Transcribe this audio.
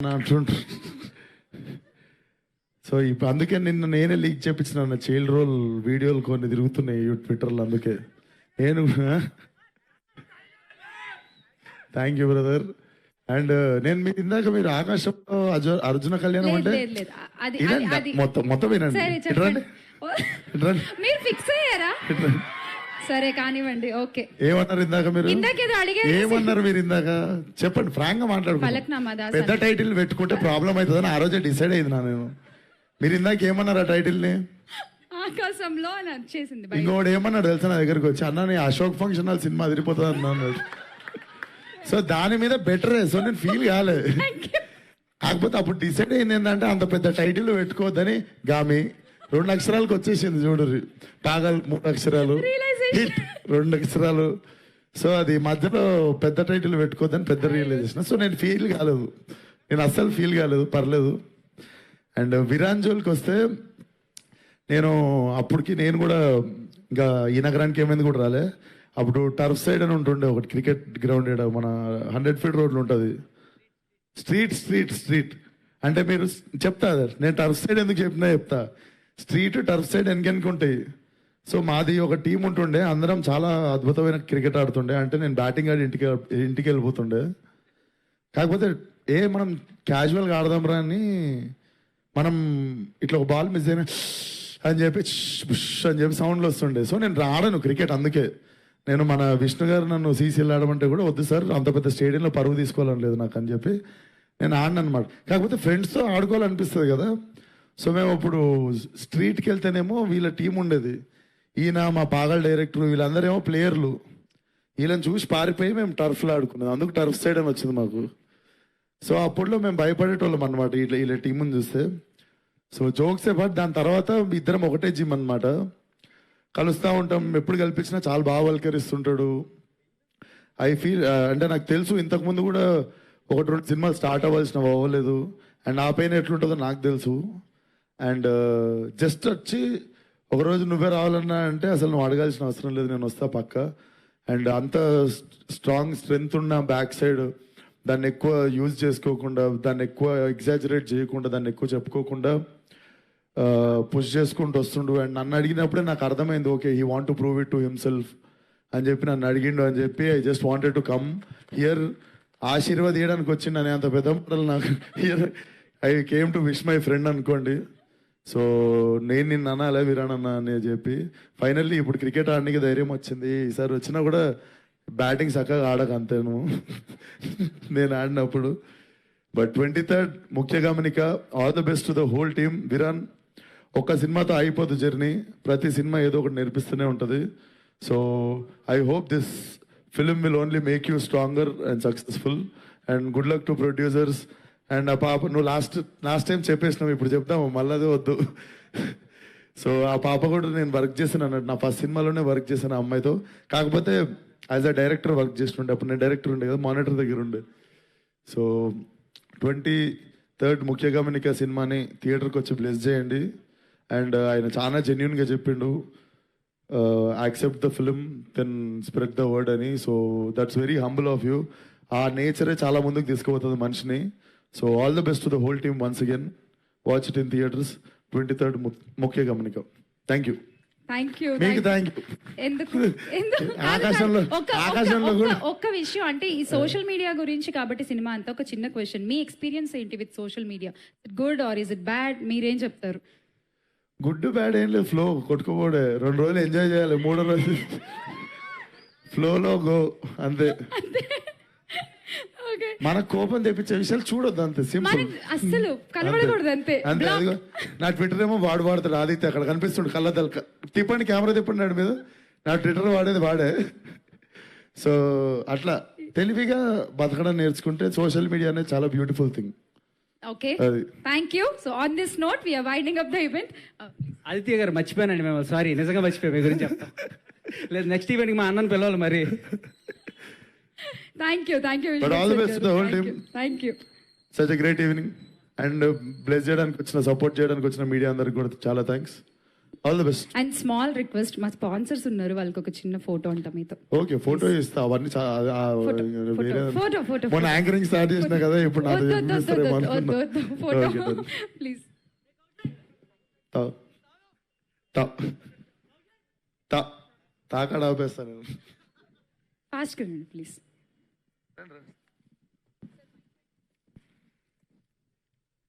అంటుండ్రు. సో ఇప్పుడు అందుకే నిన్న నేనే లీక్ చేపించిన చైల్డ్ రోల్ వీడియోలు కొన్ని తిరుగుతున్నాయి ట్విట్టర్లో. అందుకే నేను థ్యాంక్ యూ బ్రదర్. అండ్ నేను మీరు ఇందాక మీరు ఆకాశంలో అర్జున కళ్యాణం అంటే మొత్తం వినండి. మీరు ఫిక్స్ అయ్యారా? సరే కానివ్వండి. ఓకే, ఏమన్నారు ఇందాక మీరు? ఏమన్నారు మీరు ఇందాక? చెప్పండి, ఫ్రాంక్ గా మాట్లాడుకుంటాం. పెద్ద టైటిల్ పెట్టుకుంటే ప్రాబ్లం అవుతుందని ఆ రోజే డిసైడ్ అయింది నేను. మీరు ఇందాక ఏమన్నారు ఆ టైటిల్ ని? ఆకాశంలో వచ్చేసింది. ఇంకోటి ఏమన్నాడు తెలుసా నా దగ్గరకు వచ్చి, అన్న నీ అశోక్ ఫంక్షన్ హాల్ సినిమా అదిరిపోతుంది అన్నాడు. సో దాని మీద బెటరే. సో నేను ఫీల్ కాలే. కాకపోతే అప్పుడు డిసైడ్ అయింది ఏంటంటే అంత పెద్ద టైటిల్ పెట్టుకోవద్దని. గామి 2 అక్షరాలకు వచ్చేసింది చూడు. పాగల్ 3 అక్షరాలు, హిట్ 2 అక్షరాలు. సో అది మధ్యలో పెద్ద టైటిల్ పెట్టుకోవద్దని పెద్ద రియలైజేషన్. సో నేను ఫీల్ కాలేదు, నేను అస్సలు ఫీల్ కాలేదు, పర్లేదు. అండ్ విరాంజోల్కి వస్తే నేను అప్పటికి నేను కూడా ఇంకా ఈ నగరానికి ఏమైంది కూడా రాలే. అప్పుడు టర్ఫ్ సైడ్ అని ఉంటుండే ఒకటి క్రికెట్ గ్రౌండ్, మన 100 ఫీట్ రోడ్లు ఉంటుంది. స్ట్రీట్ అంటే మీరు చెప్తా నేను టర్ఫ్ సైడ్ ఎందుకు చెప్పినా చెప్తా. స్ట్రీట్ టర్ఫ్ సైడ్ వెనకెనుకుంటాయి. సో మాది ఒక టీం ఉంటుండే, అందరం చాలా అద్భుతమైన క్రికెట్ ఆడుతుండే. అంటే నేను బ్యాటింగ్ ఆడి ఇంటికి వెళ్ళిపోతుండే. కాకపోతే మనం క్యాజువల్గా ఆడదాం రా అని మనం ఇట్లా ఒక బాల్ మిస్ అయినా అని చెప్పి అని చెప్పి సౌండ్లు వస్తుండే. సో నేను ఆడను క్రికెట్. అందుకే నేను మన విష్ణు గారు నన్ను సీసీఎల్ ఆడమంటే కూడా వద్దు సార్, అంత పెద్ద స్టేడియంలో పరువు తీసుకోవాలని లేదు నాకు అని చెప్పి నేను ఆడను అనమాట. కాకపోతే ఫ్రెండ్స్తో ఆడుకోవాలనిపిస్తుంది కదా. సో మేము అప్పుడు స్ట్రీట్కి వెళ్తేనేమో వీళ్ళ టీం ఉండేది. ఈయన మా పాగల్ డైరెక్టర్, వీళ్ళందరేమో ప్లేయర్లు. వీళ్ళని చూసి పారిపోయి మేము టర్ఫ్లో ఆడుకున్నాం. అందుకు టర్ఫ్ సైడ్ అని వచ్చింది మాకు. సో అప్పట్లో మేము భయపడేటోళ్ళం అనమాట వీళ్ళ టీంని చూస్తే. సో జోక్సే బట్ దాని తర్వాత ఇద్దరం ఒకటే జిమ్ అనమాట, కలుస్తూ ఉంటాం. ఎప్పుడు కల్పించినా చాలా బాగా వల్కరిస్తుంటాడు. ఐ ఫీల్ అంటే నాకు తెలుసు ఇంతకుముందు కూడా 1-2 సినిమాలు స్టార్ట్ అవ్వాల్సినవి అవ్వలేదు. అండ్ ఆ పైన ఎట్లుంటుందో నాకు తెలుసు. అండ్ జస్ట్ వచ్చి ఒకరోజు నువ్వే రావాలన్నా అంటే అసలు నువ్వు అడగాల్సిన అవసరం లేదు, నేను వస్తా పక్క. అండ్ అంత స్ట్రాంగ్ స్ట్రెంగ్త్ ఉన్న బ్యాక్ సైడ్ దాన్ని ఎక్కువ యూజ్ చేసుకోకుండా, దాన్ని ఎక్కువ ఎగ్జాజరేట్ చేయకుండా, దాన్ని ఎక్కువ చెప్పుకోకుండా పుష్ చేసుకుంటూ వస్తుండు. అండ్ నన్ను అడిగినప్పుడే నాకు అర్థమైంది, okay he want to prove it to himself అని చెప్పి నన్ను అడిగిండు అని చెప్పి I just wanted to come here. ఆశీర్వాదీయడానికి వచ్చిండు అనే అంత పెద్ద మాటలు నాకు here. I came to wish my friend అనుకోండి. సో నేను నిన్ను అనాలే విరానన్నా అని చెప్పి ఫైనల్లీ ఇప్పుడు క్రికెట్ ఆడడానికి ధైర్యం వచ్చింది. ఈసారి వచ్చినా కూడా బ్యాటింగ్ చక్కగా ఆడక అంతేను నేను ఆడినప్పుడు. బట్ 23rd ముఖ్య గమనిక, all the best to the whole team. Viran, ఒక్క సినిమాతో అయిపోదు జర్నీ, ప్రతి సినిమా ఏదో ఒకటి నేర్పిస్తూనే ఉంటుంది. So I hope this film will only make you stronger and successful. And good luck to producers. And ఆ పాప, నువ్వు లాస్ట్ టైం చెప్పేసినావు, ఇప్పుడు చెప్తాము మళ్ళీ అదే వద్దు. సో ఆ పాప కూడా నేను వర్క్ చేశాను అన్నట్టు, నా ఫస్ట్ సినిమాలోనే వర్క్ చేశాను ఆ అమ్మాయితో. కాకపోతే యాజ్ అ డైరెక్టర్ వర్క్ చేస్తుండే. అప్పుడు నేను డైరెక్టర్ ఉండే కదా, మానిటర్ దగ్గర ఉండే. సో 23rd ముఖ్య గమనిక సినిమాని థియేటర్కి వచ్చి బ్లెస్ చేయండి. అండ్ ఆయన చాలా జెన్యున్గా చెప్పిండు, accept the film then spread the word అని. So that's very humble of you. ఆ నేచరే చాలా ముందుకు తీసుకుపోతుంది మనిషిని. So all the best to the whole team once again. Watch it in theatres 23rd ముఖ్య గమనిక. Thank you. మీకు థ్యాంక్ యూ. ఆకాశంలో ఒక్క విషయం అంటే ఈ సోషల్ మీడియా గురించి కాబట్టి సినిమా అంతా, ఒక చిన్న క్వశ్చన్, మీ ఎక్స్పీరియన్స్ ఏంటి with social media? Good or is it bad? మీరేం చెప్తారు? గుడ్ బ్యాడ్ ఏం లేదు, ఫ్లో కొట్టుకోబోడే. 2 రోజులు ఎంజాయ్ చేయాలి, 3వ రోజు ఫ్లోలో గో అంతే. మన కోపం తెప్పించే విషయాలు చూడొద్దు, అంతే సింపుల్. అసలు కనబడకూడదు అంతే. అదిగో నా ట్విట్టర్ ఏమో వాడతాడు ఆదిత్య, అక్కడ కనిపిస్తుండు కళ్ళ తిప్పండి, కెమెరా తిప్పండి నాడు మీద. నా ట్విట్టర్ వాడేది వాడే. సో అట్లా తెలివిగా బతకడం నేర్చుకుంటే సోషల్ మీడియా అనేది చాలా beautiful thing. Okay, thank you. So on this note we are winding up the event. Aditya గారు మర్చిపోయానండి మేము, సారీ, నిజంగా మర్చిపోయాం. మీ గురించి చెప్తా లేదు, నెక్స్ట్ ఈవెంట్ మా అన్నని పిలవాలి మరి. Thank you. But all the best to the whole team. Thank you. Such a great evening. And bless చేయడానికి వచ్చిన, సపోర్ట్ చేయడానికి వచ్చిన మీడియా అందరికి కూడా చాలా thanks. All the best. And small request, మా స్పాన్సర్స్ ఉన్నారు, వాళ్ళకి ఒక చిన్న ఫోటో అంట మీతో. ఓకే, ఫోటో ఇస్తా. అవన్నీ ఫోటో మొన్న యాంకరింగ్ స్టార్ట్ చేసిన కదా, ఇప్పుడు నాకు చూపిస్తారేమో అనుకున్నా. Photo Okay, done. ప్లీజ్. తాకాడ ఆపేస్తాను. ఫాస్ట్ గా ప్లీజ్.